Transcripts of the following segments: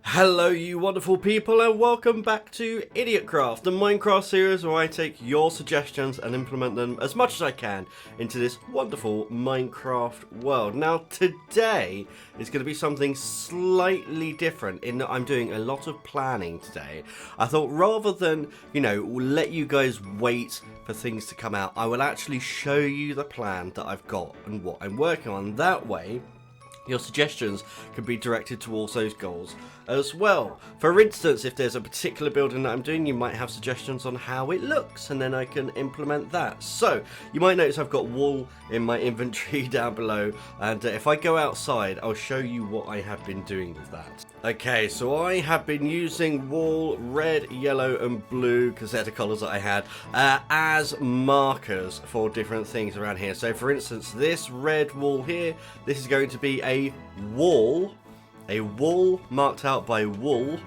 Hello you wonderful people and welcome back to IdiotCraft, the Minecraft series where I take your suggestions and implement them as much as I can into this wonderful Minecraft world. Now today is going to be something slightly different in that I'm doing a lot of planning today. I thought rather than, let you guys wait for things to come out, I will actually show you the plan that I've got and what I'm working on. That way your suggestions can be directed towards those goals as well. For instance, if there's a particular building that I'm doing, you might have suggestions on how it looks, and then I can implement that. So, you might notice I've got wool in my inventory down below, and if I go outside, I'll show you what I have been doing with that. Okay, so I have been using wool, red, yellow, and blue, because they're the colours that I had, as markers for different things around here. So, for instance, this red wool here, this is going to be a wall marked out by wool.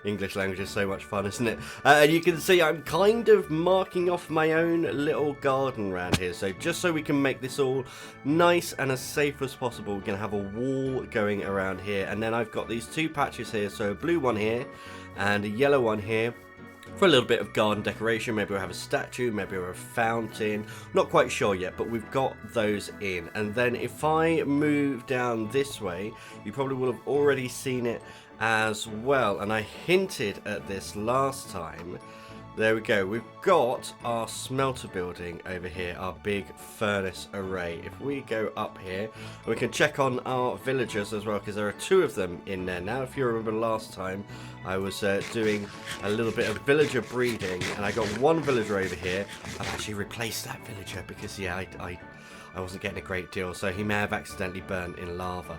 English language is so much fun, isn't it? And you can see I'm kind of marking off my own little garden around here. So just so we can make this all nice and as safe as possible, we're going to have a wall going around here. And then I've got these two patches here. So a blue one here and a yellow one here, for a little bit of garden decoration. Maybe we'll have a statue, maybe we'll have a fountain, not quite sure yet, but we've got those in. And then if I move down this way, you probably will have already seen it as well, and I hinted at this last time. There we go, we've got our smelter building over here, our big furnace array. If we go up here, we can check on our villagers as well, because there are two of them in there now. If you remember last time, I was doing a little bit of villager breeding, and I got one villager over here. I've actually replaced that villager because, yeah, I wasn't getting a great deal, so he may have accidentally burnt in lava.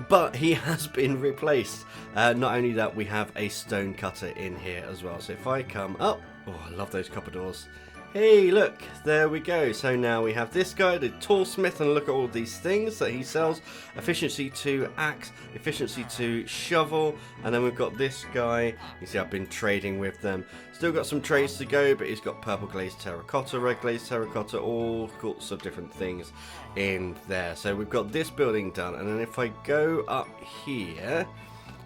But he has been replaced. Not only that, we have a stone cutter in here as well. So if I come up, oh, I love those copper doors. Hey, look, there we go. So now we have this guy, the tall smith, and look at all of these things that he sells. Efficiency 2 axe, efficiency 2 shovel, and then we've got this guy. You see I've been trading with them. Still got some trades to go, but he's got purple glazed terracotta, red glazed terracotta, all sorts of different things in there. So we've got this building done, and then if I go up here,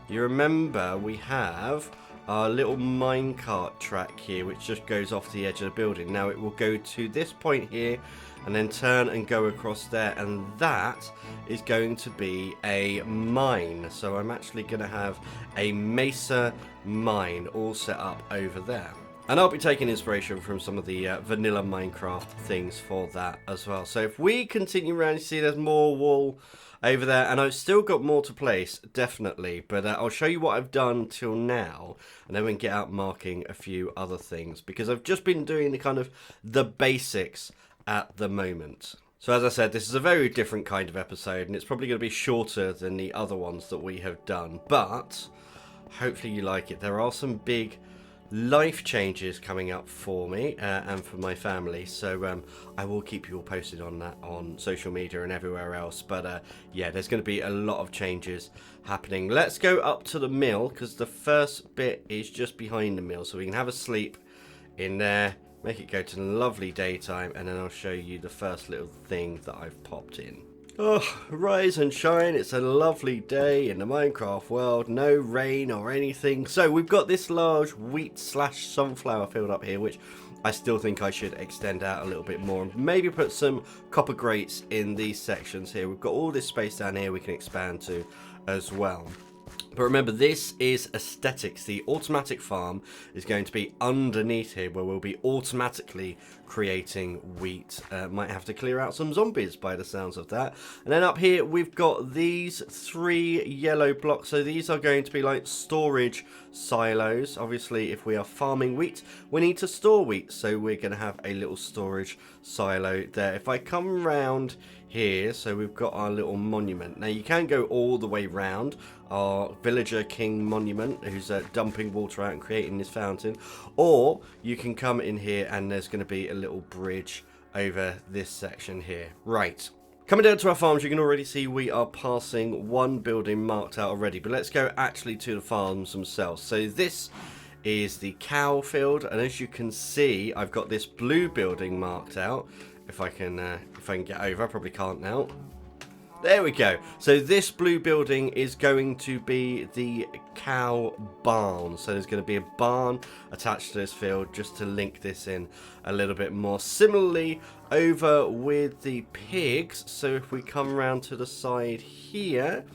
you remember we have our little minecart track here, which just goes off the edge of the building. Now it will go to this point here and then turn and go across there, and that is going to be a mine. So I'm actually going to have a mesa mine all set up over there. And I'll be taking inspiration from some of the vanilla Minecraft things for that as well. So if we continue around, you see there's more wool over there, and I've still got more to place, definitely, but I'll show you what I've done till now, and then we can get out marking a few other things, because I've just been doing the basics at the moment. So as I said, this is a very different kind of episode, and it's probably going to be shorter than the other ones that we have done, but hopefully you like it. There are some big life changes coming up for me and for my family, so I will keep you all posted on that on social media and everywhere else. But yeah, there's going to be a lot of changes happening. Let's go up to the mill, because the first bit is just behind the mill, so we can have a sleep in there, make it go to lovely daytime, and then I'll show you the first little thing that I've popped in. Oh, rise and shine, it's a lovely day in the Minecraft world, no rain or anything. So we've got this large wheat / sunflower field up here, which I still think I should extend out a little bit more, and maybe put some copper grates in these sections here. We've got all this space down here we can expand to as well. But remember, this is aesthetics. The automatic farm is going to be underneath here, where we'll be automatically creating wheat. Might have to clear out some zombies by the sounds of that. And then up here, we've got these 3 yellow blocks. So these are going to be like storage silos. Obviously, if we are farming wheat, we need to store wheat. So we're going to have a little storage silo there. If I come round here, so we've got our little monument. Now you can go all the way round our villager king monument, who's dumping water out and creating this fountain, or you can come in here and there's going to be a little bridge over this section here. Right, coming down to our farms, you can already see we are passing one building marked out already, but let's go actually to the farms themselves. So this is the cow field, and as you can see, I've got this blue building marked out. If I can get over, I probably can't now. There we go. So this blue building is going to be the cow barn. So there's going to be a barn attached to this field just to link this in a little bit more. Similarly, over with the pigs. So if we come around to the side here,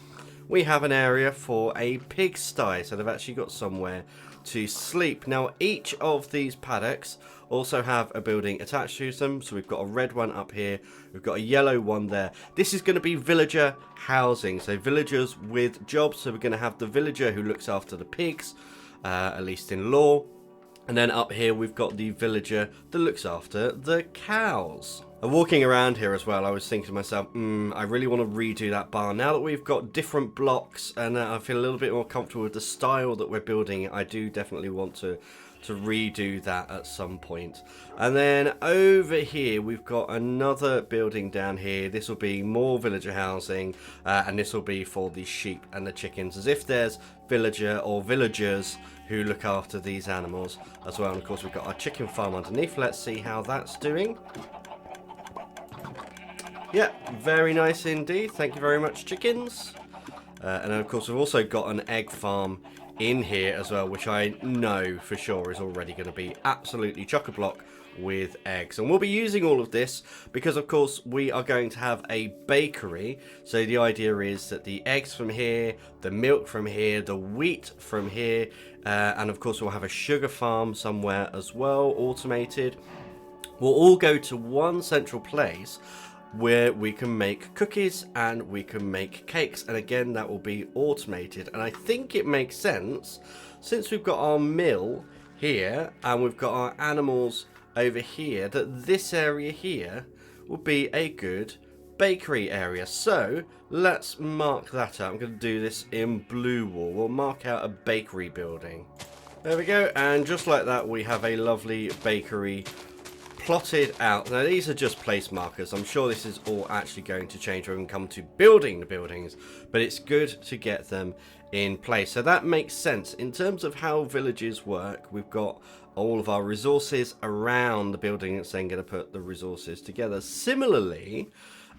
we have an area for a pigsty. So they've actually got somewhere to sleep. Now, each of these paddocks also have a building attached to them. So we've got a red one up here, we've got a yellow one there. This is going to be villager housing, so villagers with jobs. So we're going to have the villager who looks after the pigs, at least in law, and then up here we've got the villager that looks after the cows. And walking around here as well, I was thinking to myself, I really want to redo that barn. Now that we've got different blocks and I feel a little bit more comfortable with the style that we're building, I do definitely want to redo that at some point. And then over here we've got another building down here. This will be more villager housing, and this will be for the sheep and the chickens, as if there's villager or villagers who look after these animals as well. And of course we've got our chicken farm underneath. Let's see how that's doing. Yeah, very nice indeed. Thank you very much, chickens. And of course we've also got an egg farm in here as well, which I know for sure is already going to be absolutely chock-a-block with eggs. And we'll be using all of this because of course we are going to have a bakery. So the idea is that the eggs from here, the milk from here, the wheat from here, and of course we'll have a sugar farm somewhere as well, automated, will all go to one central place where we can make cookies and we can make cakes, and again that will be automated. And I think it makes sense, since we've got our mill here and we've got our animals over here, that this area here will be a good bakery area. So let's mark that out. I'm going to do this in blue wool. We'll mark out a bakery building. There we go, and just like that we have a lovely bakery plotted out. Now these are just place markers. I'm sure this is all actually going to change when we come to building the buildings, but it's good to get them in place. So that makes sense. In terms of how villages work, we've got all of our resources around the building that's then going to put the resources together. Similarly,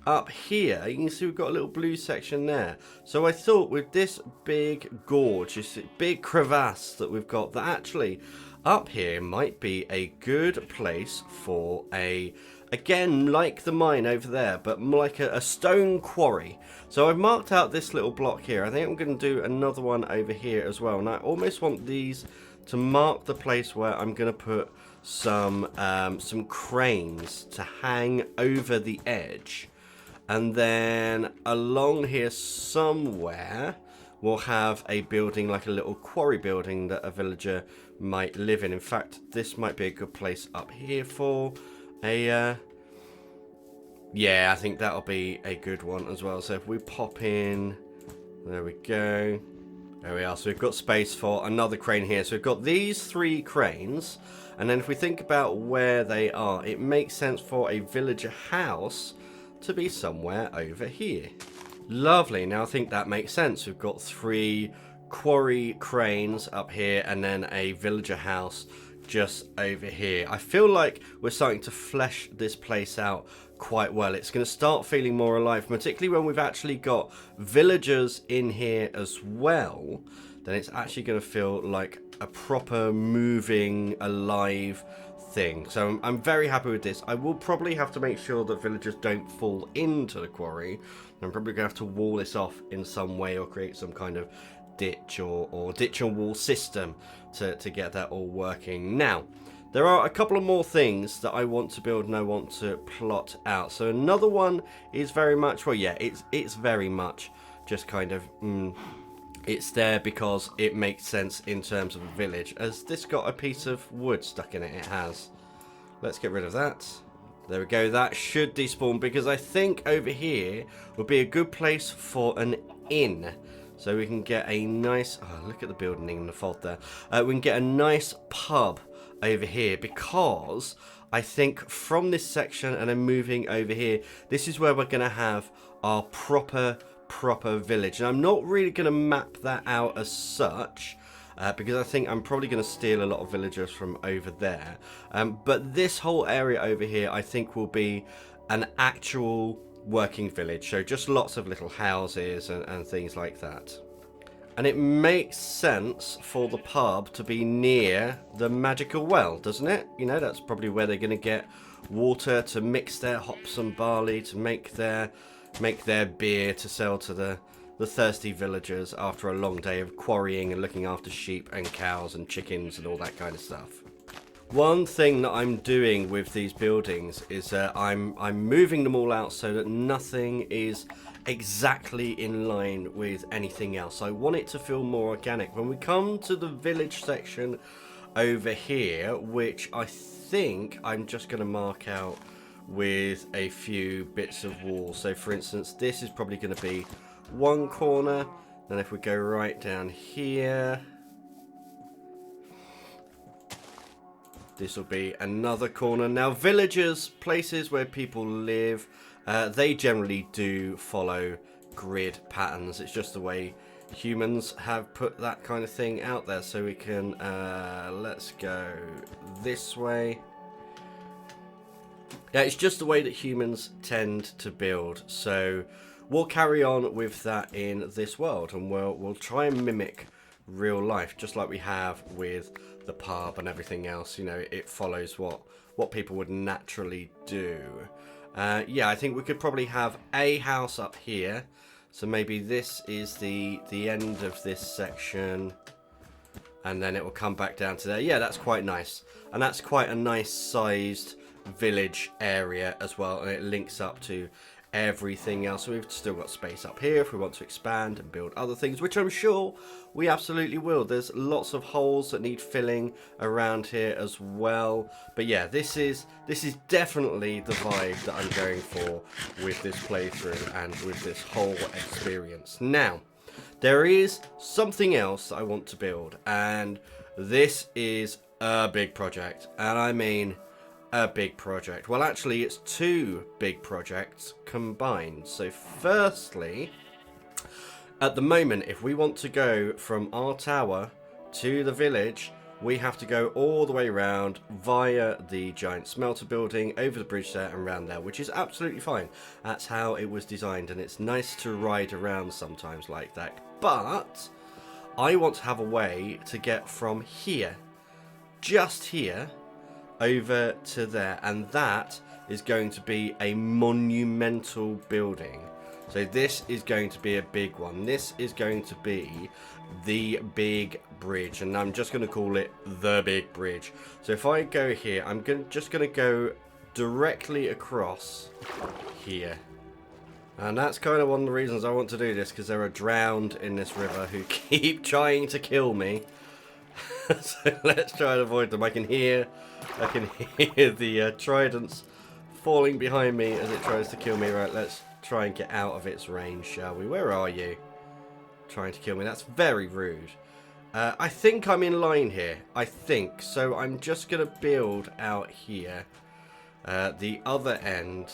up here, you can see we've got a little blue section there. So I thought with this big gorge, this big crevasse that we've got, that actually up here might be a good place for a, again, like the mine over there, but more like a stone quarry. So I've marked out this little block here. I think I'm going to do another one over here as well. And I almost want these to mark the place where I'm going to put some cranes to hang over the edge. And then along here somewhere, we'll have a building, like a little quarry building that a villager might live in. In fact, this might be a good place up here for a yeah, I think that'll be a good one as well. So if we pop in, there we go, there we are. So we've got space for another crane here. So we've got these 3 cranes, and then if we think about where they are, it makes sense for a villager house to be somewhere over here. Lovely. Now I think that makes sense. We've got 3 quarry cranes up here and then a villager house just over here. I feel like we're starting to flesh this place out quite well. It's going to start feeling more alive, particularly when we've actually got villagers in here as well. Then it's actually going to feel like a proper moving, alive thing. So I'm very happy with this. I will probably have to make sure that villagers don't fall into the quarry. I'm probably going to have to wall this off in some way or create some kind of ditch or ditch and wall system to get that all working. Now, there are a couple of more things that I want to build and I want to plot out. So another one is very much, well, yeah, it's very much just kind of, it's there because it makes sense in terms of a village. Has this got a piece of wood stuck in it? It has. Let's get rid of that. There we go. That should despawn, because I think over here would be a good place for an inn. So we can get a nice, oh, look at the building in the fault there. We can get a nice pub over here, because I think from this section and then moving over here, this is where we're going to have our proper village. And I'm not really going to map that out as such, because I think I'm probably going to steal a lot of villagers from over there. But this whole area over here, I think, will be an actual working village. So just lots of little houses and things like that. And it makes sense for the pub to be near the magical well, doesn't it? You know, that's probably where they're going to get water to mix their hops and barley to make their beer to sell to the thirsty villagers after a long day of quarrying and looking after sheep and cows and chickens and all that kind of stuff. One thing that I'm doing with these buildings is I'm moving them all out so that nothing is exactly in line with anything else. I want it to feel more organic. When we come to the village section over here, which I think I'm just going to mark out with a few bits of wall. So for instance, this is probably going to be one corner. Then if we go right down here, this will be another corner. Now, villages, places where people live, they generally do follow grid patterns. It's just the way humans have put that kind of thing out there. So we can, let's go this way. Yeah, it's just the way that humans tend to build. So we'll carry on with that in this world, and we'll try and mimic real life, just like we have with the pub and everything else. You know, it follows what people would naturally do. Yeah, I think we could probably have a house up here. So maybe this is the end of this section, and then it will come back down to there. Yeah, that's quite nice, and that's quite a nice sized village area as well, and it links up to everything else. So we've still got space up here if we want to expand and build other things, which I'm sure we absolutely will. There's lots of holes that need filling around here as well. But yeah, this is definitely the vibe that I'm going for with this playthrough and with this whole experience. Now, there is something else that I want to build, and this is a big project, and I mean a big project. Well, actually, it's two big projects combined. So firstly, at the moment, if we want to go from our tower to the village, we have to go all the way around via the giant smelter building, over the bridge there and around there, which is absolutely fine. That's how it was designed, and it's nice to ride around sometimes like that. But I want to have a way to get from here, just here, over to there, and that is going to be a monumental building. So this is going to be a big one. This is going to be the big bridge, and I'm just going to call it the big bridge. So if I go here, I'm just going to go directly across here, and that's kind of one of the reasons I want to do this, because there are drowned in this river who keep trying to kill me. So let's try and avoid them. I can hear the tridents falling behind me as it tries to kill me. Right, let's try and get out of its range, shall we? Where are you? Trying to kill me. That's very rude. I think I'm in line here. I think. So I'm just going to build out here. The other end.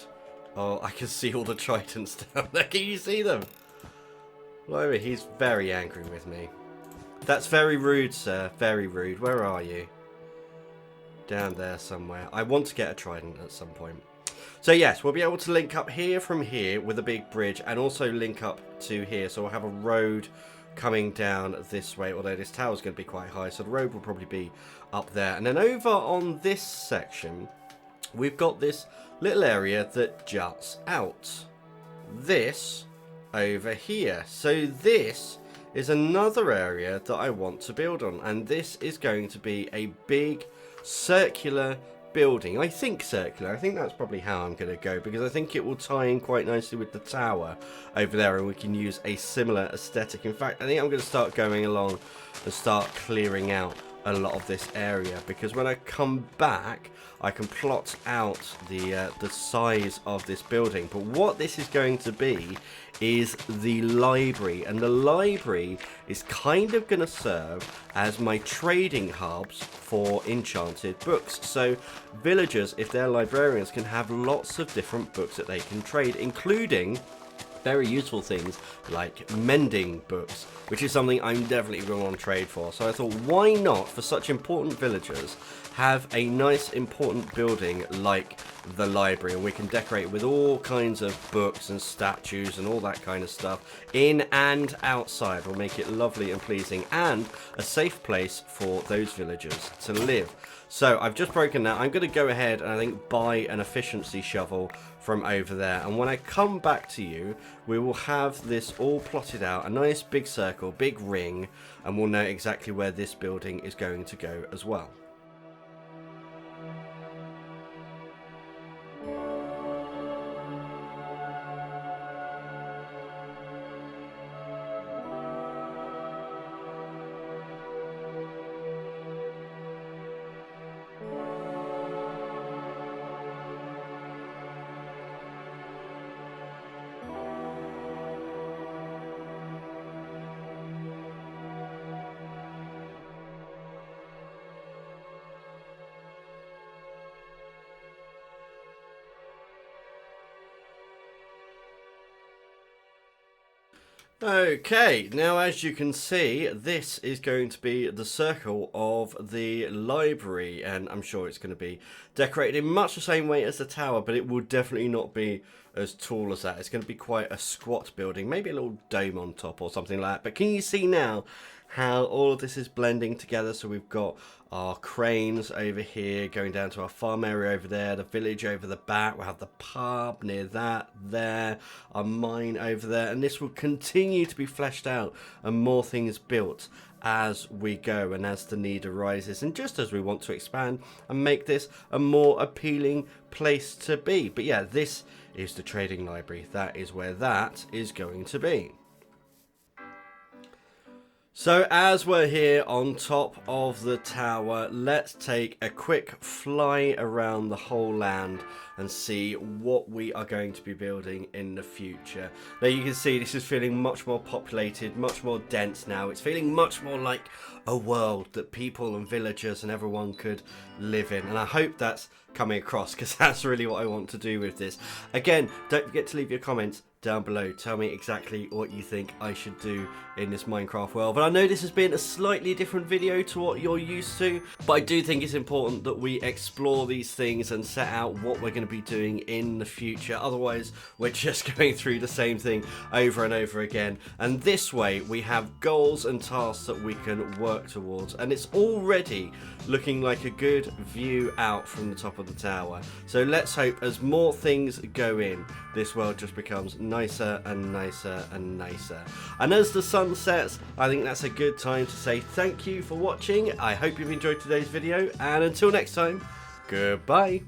Oh, I can see all the tridents down there. Can you see them? Blimey, he's very angry with me. That's very rude, sir. Very rude. Where are you? Down there somewhere. I want to get a trident at some point. So yes, we'll be able to link up here from here with a big bridge, and also link up to here. So we'll have a road coming down this way, although this tower's going to be quite high, so the road will probably be up there. And then over on this section, we've got this little area that juts out. This over here. So this is another area that I want to build on, and this is going to be a big circular building. I think circular. I think that's probably how I'm going to go, because I think it will tie in quite nicely with the tower over there, and we can use a similar aesthetic. In fact, I think I'm going to start going along and start clearing out a lot of this area, because when I come back I can plot out the size of this building. But what this is going to be is the library, and the library is kind of going to serve as my trading hubs for enchanted books. So villagers, if they're librarians, can have lots of different books that they can trade, including very useful things like mending books, which is something I'm definitely going to want to trade for. So I thought, why not, for such important villagers, have a nice important building like the library, and we can decorate with all kinds of books and statues and all that kind of stuff in and outside. We'll make it lovely and pleasing and a safe place for those villagers to live. So I've just broken that. I'm going to go ahead and I think buy an efficiency shovel from over there, and when I come back to you, we will have this all plotted out, a nice big circle, big ring, and we'll know exactly where this building is going to go as well. Okay, now as you can see, this is going to be the circle of the library, and I'm sure it's going to be decorated in much the same way as the tower, but it will definitely not be as tall as that. It's going to be quite a squat building, maybe a little dome on top or something like that. But can you see now how all of this is blending together? So we've got our cranes over here going down to our farm area over there, the village over the back, we'll have the pub near that there, our mine over there, and this will continue to be fleshed out and more things built as we go and as the need arises, and just as we want to expand and make this a more appealing place to be. But yeah, this is the trading library. That is where that is going to be. So as we're here on top of the tower, let's take a quick fly around the whole land and see what we are going to be building in the future. Now you can see this is feeling much more populated, much more dense now. It's feeling much more like a world that people and villagers and everyone could live in, and I hope that's coming across, because that's really what I want to do with this. Again, don't forget to leave your comments down below. Tell me exactly what you think I should do in this Minecraft world. But I know this has been a slightly different video to what you're used to, but I do think it's important that we explore these things and set out what we're going to be doing in the future. Otherwise, we're just going through the same thing over and over again. And this way, we have goals and tasks that we can work towards. And it's already looking like a good view out from the top of the tower. So let's hope as more things go in, this world just becomes nicer and nicer and nicer. And as the sun sets, I think that's a good time to say thank you for watching. I hope you've enjoyed today's video, and until next time, goodbye.